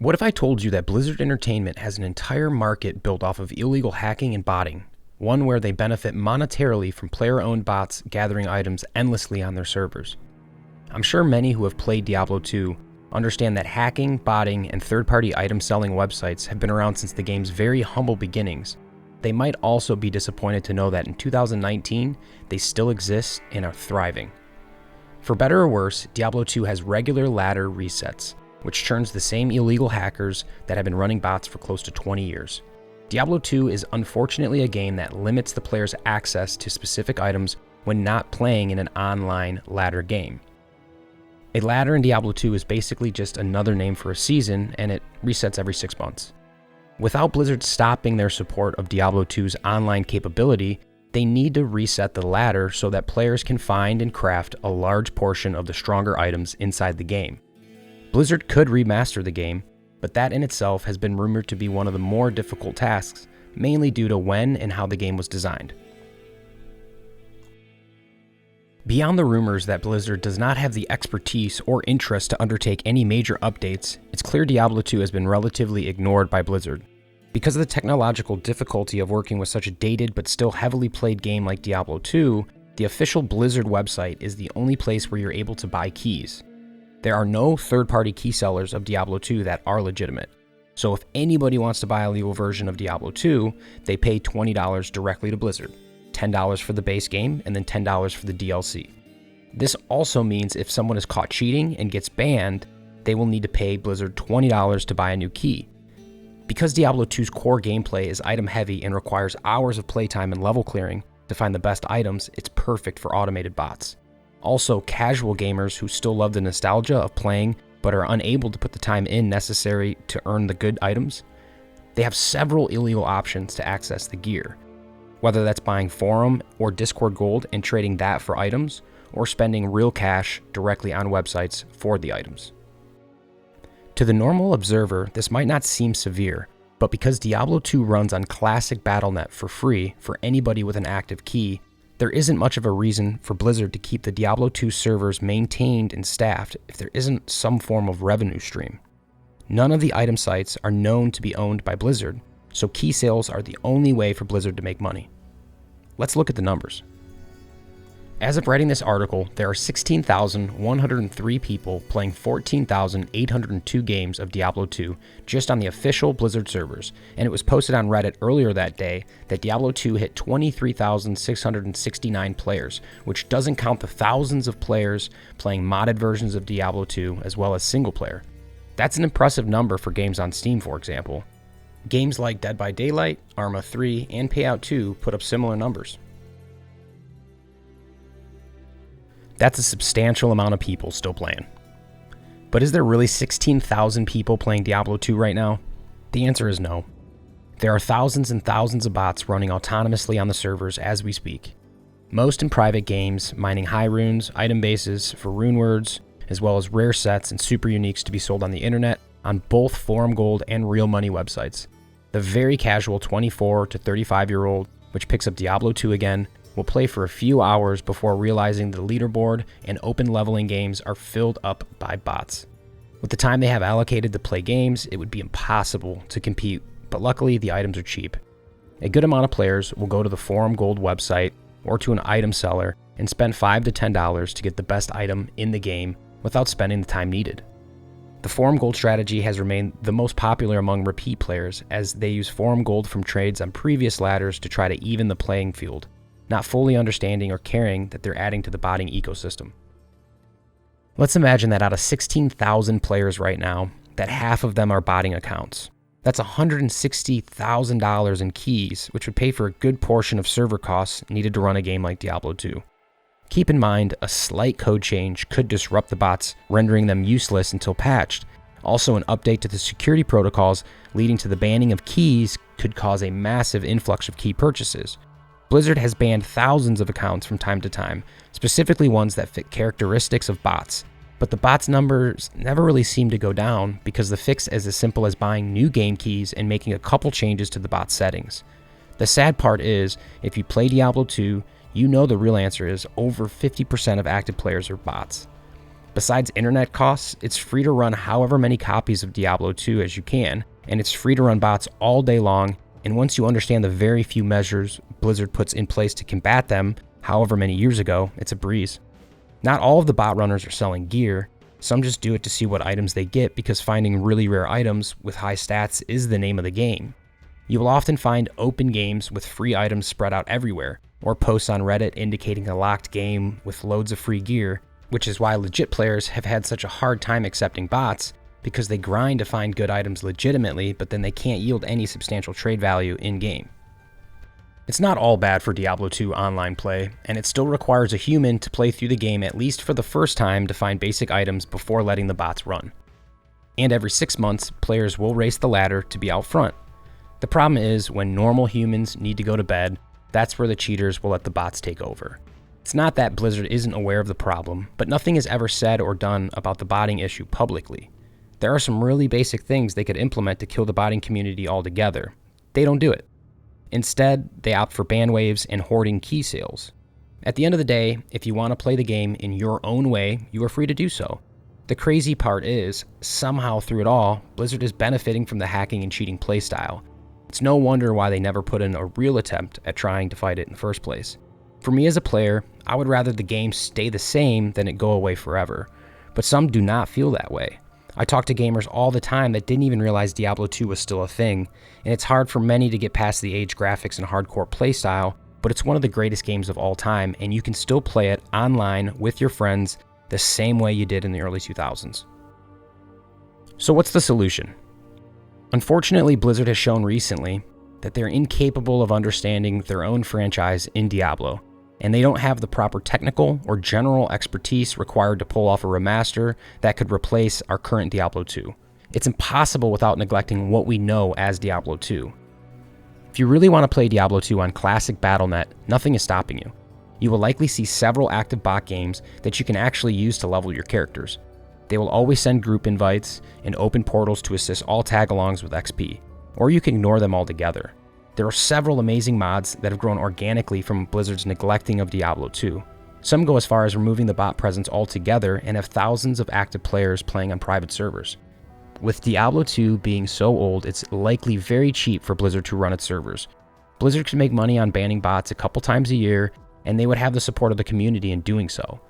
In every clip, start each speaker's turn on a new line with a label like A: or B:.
A: What if I told you that Blizzard Entertainment has an entire market built off of illegal hacking and botting, one where they benefit monetarily from player-owned bots gathering items endlessly on their servers? I'm sure many who have played Diablo 2 understand that hacking, botting, and third-party item-selling websites have been around since the game's very humble beginnings. They might also be disappointed to know that in 2019, they still exist and are thriving. For better or worse, Diablo 2 has regular ladder resets, which turns the same illegal hackers that have been running bots for close to 20 years. Diablo 2 is unfortunately a game that limits the player's access to specific items when not playing in an online ladder game. A ladder in Diablo 2 is basically just another name for a season, and it resets every 6 months. Without Blizzard stopping their support of Diablo 2's online capability, they need to reset the ladder so that players can find and craft a large portion of the stronger items inside the game. Blizzard could remaster the game, but that in itself has been rumored to be one of the more difficult tasks, mainly due to when and how the game was designed. Beyond the rumors that Blizzard does not have the expertise or interest to undertake any major updates, it's clear Diablo 2 has been relatively ignored by Blizzard. Because of the technological difficulty of working with such a dated but still heavily played game like Diablo 2, the official Blizzard website is the only place where you're able to buy keys. There are no third-party key sellers of Diablo 2 that are legitimate. So if anybody wants to buy a legal version of Diablo 2, they pay $20 directly to Blizzard, $10 for the base game, and then $10 for the DLC. This also means if someone is caught cheating and gets banned, they will need to pay Blizzard $20 to buy a new key. Because Diablo 2's core gameplay is item-heavy and requires hours of playtime and level clearing to find the best items, it's perfect for automated bots. Also, casual gamers who still love the nostalgia of playing but are unable to put the time in necessary to earn the good items, they have several illegal options to access the gear. Whether that's buying forum or Discord gold and trading that for items, or spending real cash directly on websites for the items. To the normal observer, this might not seem severe, but because Diablo 2 runs on classic Battlenet for free for anybody with an active key, there isn't much of a reason for Blizzard to keep the Diablo 2 servers maintained and staffed if there isn't some form of revenue stream. None of the item sites are known to be owned by Blizzard, so key sales are the only way for Blizzard to make money. Let's look at the numbers. As of writing this article, there are 16,103 people playing 14,802 games of Diablo 2 just on the official Blizzard servers, and it was posted on Reddit earlier that day that Diablo 2 hit 23,669 players, which doesn't count the thousands of players playing modded versions of Diablo 2 as well as single player. That's an impressive number for games on Steam, for example. Games like Dead by Daylight, Arma 3, and Payout 2 put up similar numbers. That's a substantial amount of people still playing. But is there really 16,000 people playing Diablo 2 right now? The answer is no. There are thousands and thousands of bots running autonomously on the servers as we speak. Most in private games, mining high runes, item bases for rune words, as well as rare sets and super uniques to be sold on the internet on both Forum Gold and Real Money websites. The very casual 24 to 35-year-old, which picks up Diablo 2 again, will play for a few hours before realizing the leaderboard and open leveling games are filled up by bots. With the time they have allocated to play games, it would be impossible to compete, but luckily the items are cheap. A good amount of players will go to the Forum Gold website or to an item seller and spend $5 to $10 to get the best item in the game without spending the time needed. The Forum Gold strategy has remained the most popular among repeat players as they use Forum Gold from trades on previous ladders to try to even the playing field, not fully understanding or caring that they're adding to the botting ecosystem. Let's imagine that out of 16,000 players right now, that half of them are botting accounts. That's $160,000 in keys, which would pay for a good portion of server costs needed to run a game like Diablo 2. Keep in mind, a slight code change could disrupt the bots, rendering them useless until patched. Also, an update to the security protocols leading to the banning of keys could cause a massive influx of key purchases. Blizzard has banned thousands of accounts from time to time, specifically ones that fit characteristics of bots. But the bots' numbers never really seem to go down because the fix is as simple as buying new game keys and making a couple changes to the bot settings. The sad part is, if you play Diablo 2, you know the real answer is over 50% of active players are bots. Besides internet costs, it's free to run however many copies of Diablo 2 as you can, and it's free to run bots all day long, and once you understand the very few measures Blizzard puts in place to combat them, however many years ago, it's a breeze. Not all of the bot runners are selling gear. Some just do it to see what items they get because finding really rare items with high stats is the name of the game. You will often find open games with free items spread out everywhere, or posts on Reddit indicating a locked game with loads of free gear, which is why legit players have had such a hard time accepting bots, because they grind to find good items legitimately, but then they can't yield any substantial trade value in-game. It's not all bad for Diablo 2 online play, and it still requires a human to play through the game at least for the first time to find basic items before letting the bots run. And every 6 months, players will race the ladder to be out front. The problem is, when normal humans need to go to bed, that's where the cheaters will let the bots take over. It's not that Blizzard isn't aware of the problem, but nothing is ever said or done about the botting issue publicly. There are some really basic things they could implement to kill the botting community altogether. They don't do it. Instead, they opt for ban waves and hoarding key sales. At the end of the day, if you want to play the game in your own way, you are free to do so. The crazy part is, somehow through it all, Blizzard is benefiting from the hacking and cheating playstyle. It's no wonder why they never put in a real attempt at trying to fight it in the first place. For me as a player, I would rather the game stay the same than it go away forever. But some do not feel that way. I talk to gamers all the time that didn't even realize Diablo 2 was still a thing, and it's hard for many to get past the age graphics and hardcore playstyle, but it's one of the greatest games of all time, and you can still play it online with your friends the same way you did in the early 2000s. So what's the solution? Unfortunately, Blizzard has shown recently that they're incapable of understanding their own franchise in Diablo, and they don't have the proper technical or general expertise required to pull off a remaster that could replace our current Diablo 2. It's impossible without neglecting what we know as Diablo 2. If you really want to play Diablo 2 on classic Battlenet, nothing is stopping you. You will likely see several active bot games that you can actually use to level your characters. They will always send group invites and open portals to assist all tag-alongs with XP, or you can ignore them altogether. There are several amazing mods that have grown organically from Blizzard's neglecting of Diablo 2. Some go as far as removing the bot presence altogether and have thousands of active players playing on private servers. With Diablo 2 being so old, it's likely very cheap for Blizzard to run its servers. Blizzard can make money on banning bots a couple times a year, and they would have the support of the community in doing so.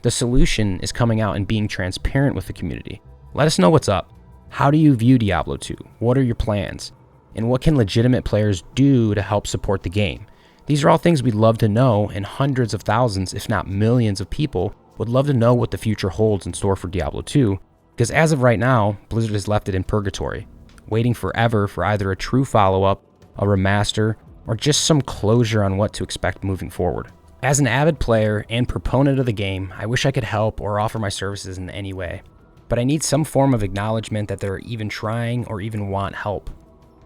A: The solution is coming out and being transparent with the community. Let us know what's up. How do you view Diablo 2? What are your plans? And what can legitimate players do to help support the game? These are all things we'd love to know, and hundreds of thousands, if not millions of people would love to know what the future holds in store for Diablo 2, because as of right now, Blizzard has left it in purgatory, waiting forever for either a true follow-up, a remaster, or just some closure on what to expect moving forward. As an avid player and proponent of the game, I wish I could help or offer my services in any way, but I need some form of acknowledgement that they're even trying or even want help.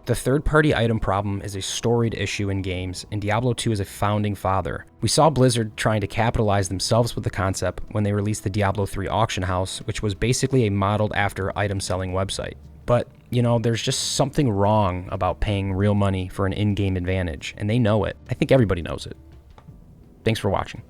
A: The third-party item problem is a storied issue in games, and Diablo 2 is a founding father. We saw Blizzard trying to capitalize themselves with the concept when they released the Diablo 3 auction house, which was basically a modeled after item-selling website. But, there's just something wrong about paying real money for an in-game advantage, and they know it. I think everybody knows it. Thanks for watching.